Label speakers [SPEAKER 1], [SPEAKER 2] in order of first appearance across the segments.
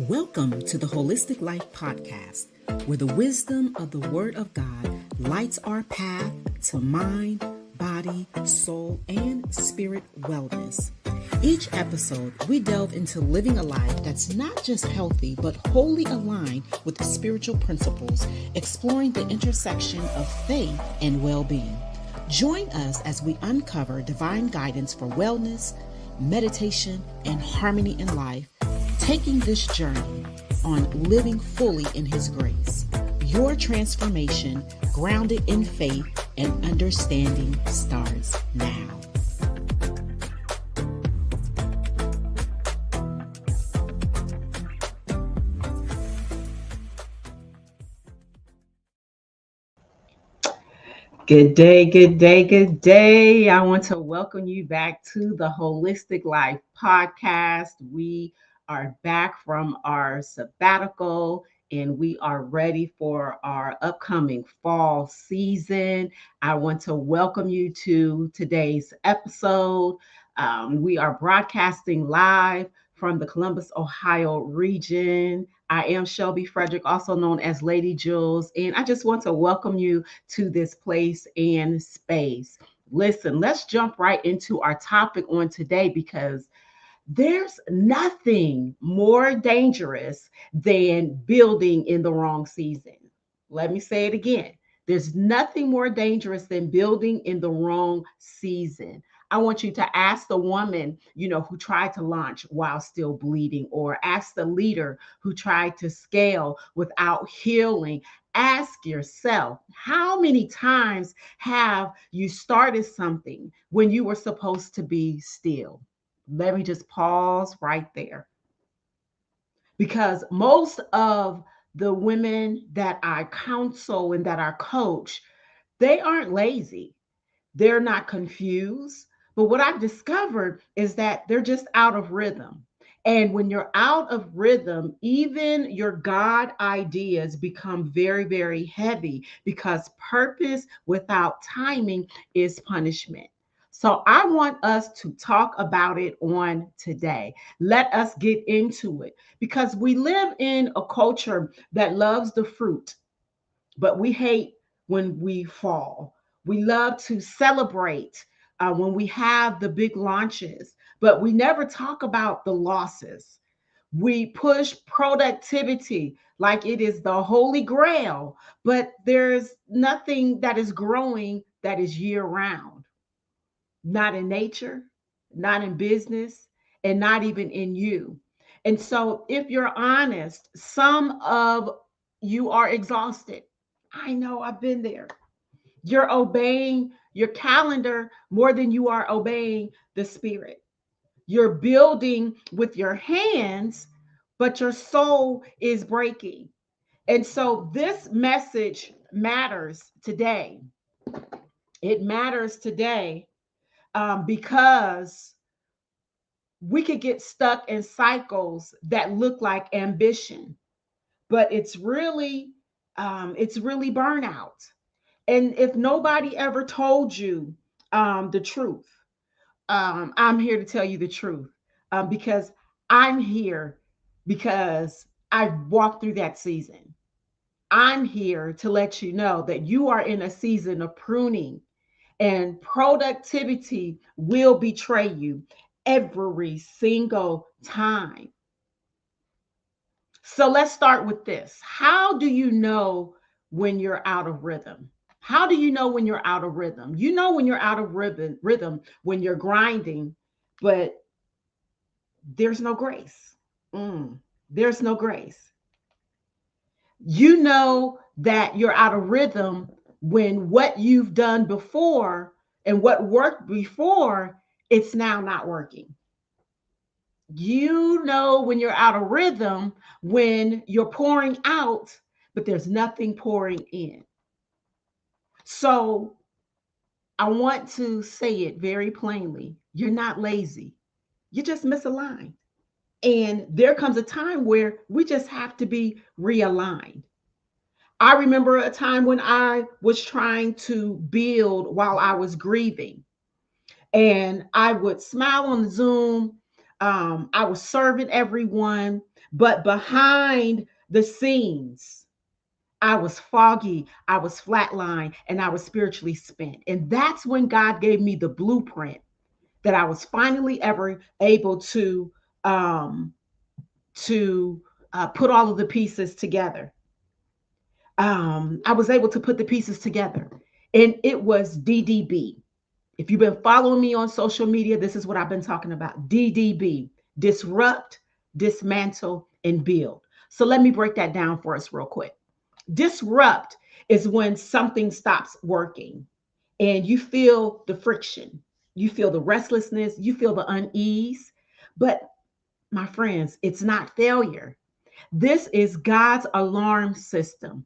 [SPEAKER 1] Welcome to the Holistic Life Podcast, where the wisdom of the Word of God lights our path to mind, body, soul, and spirit wellness. Each episode, we delve into living a life that's not just healthy, but wholly aligned with spiritual principles, exploring the intersection of faith and well-being. Join us as we uncover divine guidance for wellness, meditation, and harmony in life, taking this journey on living fully in His grace. Your transformation, grounded in faith and understanding, starts now. Good day, good day, good day. I want to welcome you back to the Holistic Life Podcast. We are back from our sabbatical and we are ready for our upcoming fall season. I want to welcome you to today's episode. We are broadcasting live from the Columbus, Ohio region. I am Shelby Frederick, also known as Lady Jules, and I just want to welcome you to this place and space. Listen, let's jump right into our topic on today because there's nothing more dangerous than building in the wrong season. Let me say it again. There's nothing more dangerous than building in the wrong season. I want you to ask the woman, who tried to launch while still bleeding, or ask the leader who tried to scale without healing. Ask yourself, how many times have you started something when you were supposed to be still? Let me just pause right there. Because most of the women that I counsel and that I coach, they aren't lazy. They're not confused. But what I've discovered is that they're just out of rhythm. And when you're out of rhythm, even your God ideas become very, very heavy because purpose without timing is punishment. So I want us to talk about it on today. Let us get into it because we live in a culture that loves the fruit, but we hate when we fall. We love to celebrate when we have the big launches, but we never talk about the losses. We push productivity like it is the holy grail, but there's nothing that is growing that is year round, not in nature, not in business, and not even in you. And so, if you're honest, some of you are exhausted. I know, I've been there. You're obeying your calendar more than you are obeying the spirit. You're building with your hands, but your soul is breaking. And so this message matters today. It matters today because we could get stuck in cycles that look like ambition, but it's really burnout. And if nobody ever told you the truth, I'm here to tell you the truth because I'm here because I walked through that season. I'm here to let you know that you are in a season of pruning and productivity will betray you every single time. So let's start with this. How do you know when you're out of rhythm? How do you know when you're out of rhythm? You know when you're out of rhythm when you're grinding, but there's no grace. There's no grace. You know that you're out of rhythm when what you've done before and what worked before, it's now not working. You know when you're out of rhythm when you're pouring out, but there's nothing pouring in. So I want to say it very plainly. You're not lazy. You're just misaligned. And there comes a time where we just have to be realigned. I remember a time when I was trying to build while I was grieving. And I would smile on the Zoom. I was serving everyone, But behind the scenes, I was foggy, I was flatlined, and I was spiritually spent. And that's when God gave me the blueprint that I was finally ever able um, to put all of the pieces together. I was able to put the pieces together, and it was D.D.B. If you've been following me on social media, this is what I've been talking about. D.D.B. Disrupt, dismantle, and build. So let me break that down for us real quick. Disrupt is when something stops working and you feel the friction, you feel the restlessness, you feel the unease. But my friends, it's not failure. This is God's alarm system.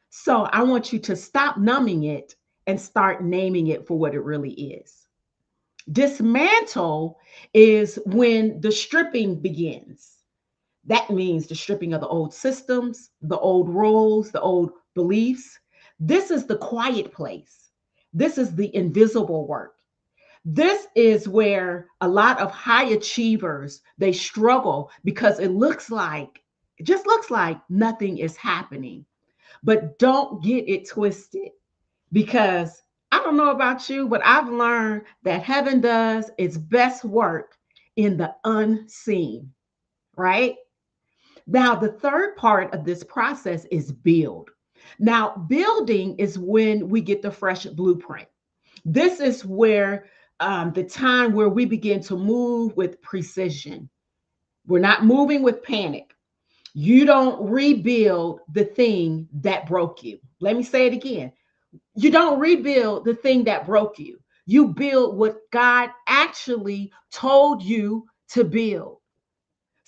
[SPEAKER 1] So I want you to stop numbing it and start naming it for what it really is. Dismantle is when the stripping begins. That means the stripping of the old systems, the old roles, the old beliefs. This is the quiet place. This is the invisible work. This is where a lot of high achievers, they struggle because it just looks like nothing is happening. But don't get it twisted, because I don't know about you, but I've learned that heaven does its best work in the unseen, right? Now, the third part of this process is build. Now, building is when we get the fresh blueprint. This is where the time where we begin to move with precision. We're not moving with panic. You don't rebuild the thing that broke you. Let me say it again. You don't rebuild the thing that broke you. You build what God actually told you to build.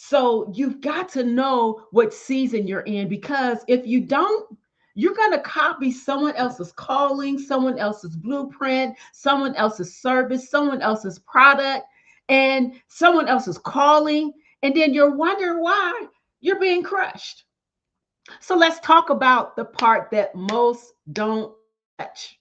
[SPEAKER 1] So you've got to know what season you're in, because if you don't, you're going to copy someone else's calling, someone else's blueprint, someone else's service, someone else's product, and someone else's calling. And then you're wondering why you're being crushed. So let's talk about the part that most don't touch.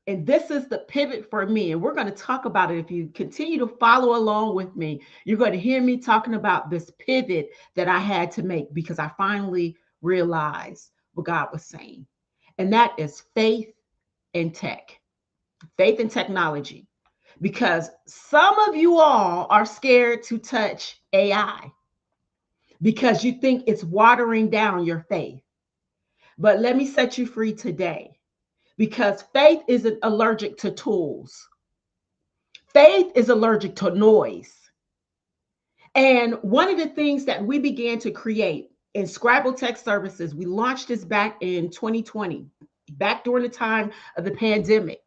[SPEAKER 1] And this is the pivot for me. And we're going to talk about it. If you continue to follow along with me, you're going to hear me talking about this pivot that I had to make, because I finally realized what God was saying. And that is faith and technology. Because some of you all are scared to touch AI because you think it's watering down your faith. But let me set you free today, because faith isn't allergic to tools. Faith is allergic to noise. And one of the things that we began to create in Scrabble Tech Services, we launched this back in 2020, back during the time of the pandemic.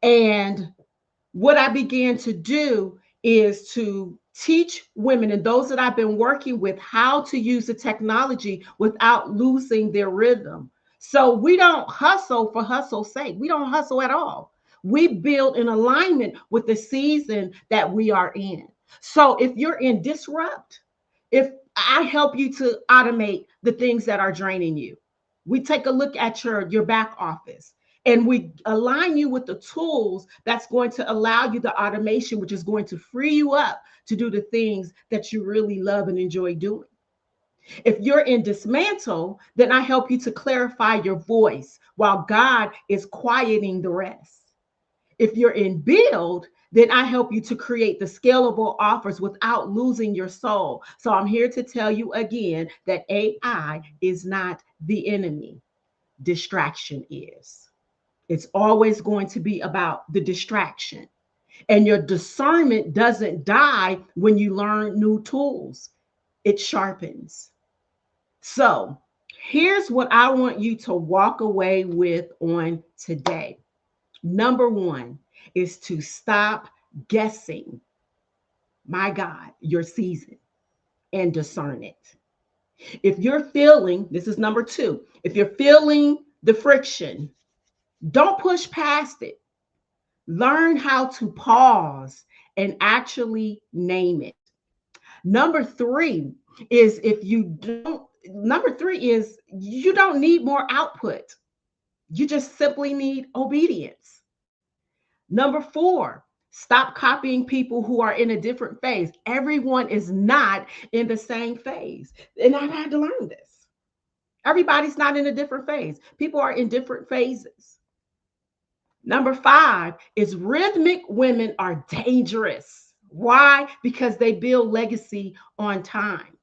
[SPEAKER 1] And what I began to do is to teach women and those that I've been working with how to use the technology without losing their rhythm. So we don't hustle for hustle's sake. We don't hustle at all. We build in alignment with the season that we are in. So if you're in disrupt, if I help you to automate the things that are draining you, we take a look at your back office and we align you with the tools that's going to allow you the automation, which is going to free you up to do the things that you really love and enjoy doing. If you're in dismantle, then I help you to clarify your voice while God is quieting the rest. If you're in build, then I help you to create the scalable offers without losing your soul. So I'm here to tell you again that AI is not the enemy. Distraction is. It's always going to be about the distraction. And your discernment doesn't die when you learn new tools, it sharpens. So here's what I want you to walk away with on today. Number one is to stop guessing, my God, your season, and discern it. If you're feeling, this is number two, if you're feeling the friction, don't push past it. Learn how to pause and actually name it. Number three number three is you don't need more output. You just simply need obedience. Number four, Stop copying people who are in a different phase. Everyone is not in the same phase. And I've had to learn this. Everybody's not in a different phase. People are in different phases. Number 5 is rhythmic women are dangerous. Why? Because they build legacy on time.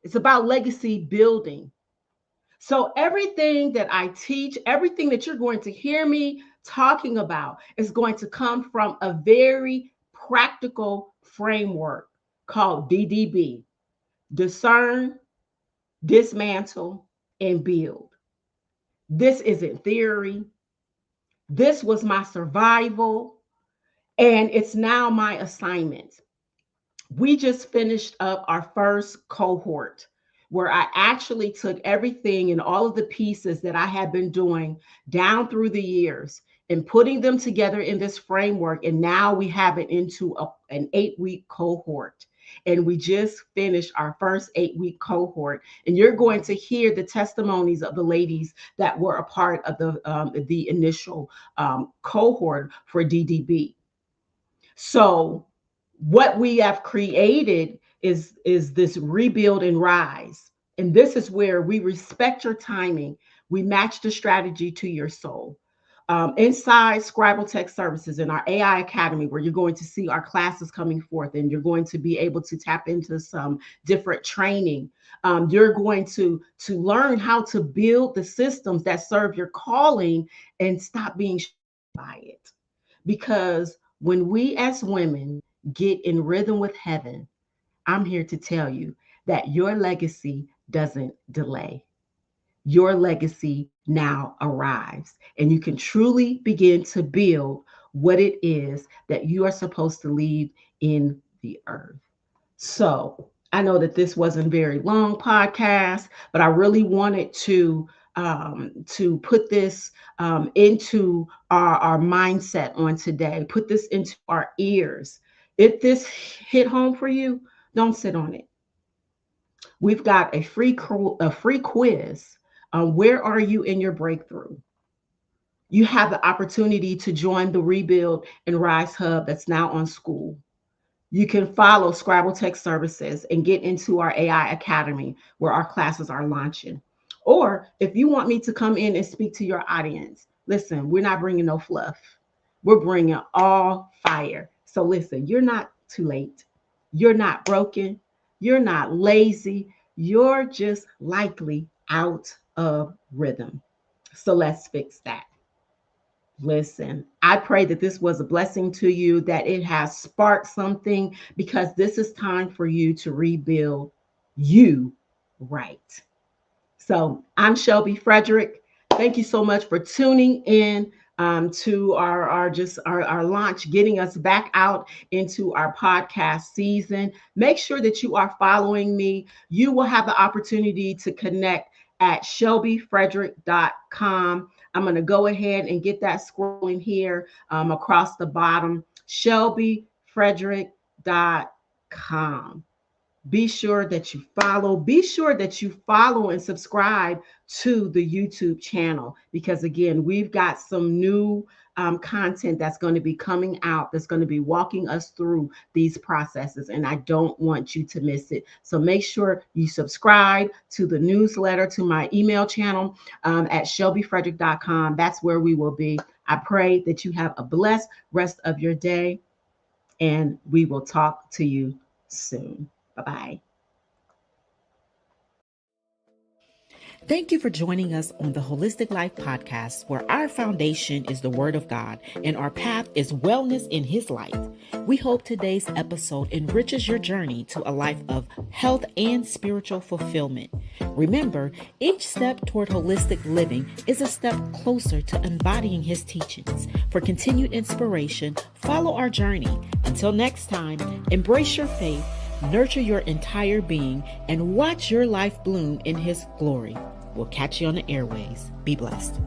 [SPEAKER 1] It's about legacy building. So everything that I teach, everything that you're going to hear me talking about is going to come from a very practical framework called D.D.B. Discern, dismantle, and build. This isn't theory. This was my survival, and it's now my assignment. We just finished up our first cohort where I actually took everything and all of the pieces that I had been doing down through the years and putting them together in this framework. And now we have it into an 8-week cohort. And we just finished our first 8-week cohort. And you're going to hear the testimonies of the ladies that were a part of the initial cohort for D.D.B. So what we have created is this rebuild and rise. And this is where we respect your timing. We match the strategy to your soul. Inside Scribble Tech Services in our AI Academy, where you're going to see our classes coming forth and you're going to be able to tap into some different training. You're going to learn how to build the systems that serve your calling and stop being by it. Because when we as women get in rhythm with heaven, I'm here to tell you that your legacy doesn't delay. Your legacy now arrives, and you can truly begin to build what it is that you are supposed to leave in the earth. So I know that this wasn't a very long podcast, but I really wanted to put this into our mindset on today, put this into our ears. If this hit home for you, don't sit on it. We've got a free quiz. Where are you in your breakthrough? You have the opportunity to join the Rebuild and Rise Hub that's now on school. You can follow Scribble Tech Services and get into our AI Academy where our classes are launching. Or if you want me to come in and speak to your audience, listen, we're not bringing no fluff. We're bringing all fire. So listen, you're not too late. You're not broken. You're not lazy. You're just likely out of rhythm. So let's fix that. Listen, I pray that this was a blessing to you, that it has sparked something, because this is time for you to rebuild you right. So I'm Shelby Frederick. Thank you so much for tuning in to our launch, getting us back out into our podcast season. Make sure that you are following me. You will have the opportunity to connect at shelbyfrederick.com. I'm going to go ahead and get that scrolling here across the bottom, shelbyfrederick.com. Be sure that you follow. Be sure that you follow and subscribe to the YouTube channel, because again, we've got some new content that's going to be coming out, that's going to be walking us through these processes, and I don't want you to miss it. So make sure you subscribe to the newsletter, to my email channel at shelbyfrederick.com. That's where we will be. I pray that you have a blessed rest of your day, and we will talk to you soon. Bye-bye.
[SPEAKER 2] Thank you for joining us on the Holistic Life Podcast, where our foundation is the Word of God and our path is wellness in His light. We hope today's episode enriches your journey to a life of health and spiritual fulfillment. Remember, each step toward holistic living is a step closer to embodying His teachings. For continued inspiration, follow our journey. Until next time, embrace your faith, nurture your entire being, and watch your life bloom in His glory. We'll catch you on the airways. Be blessed.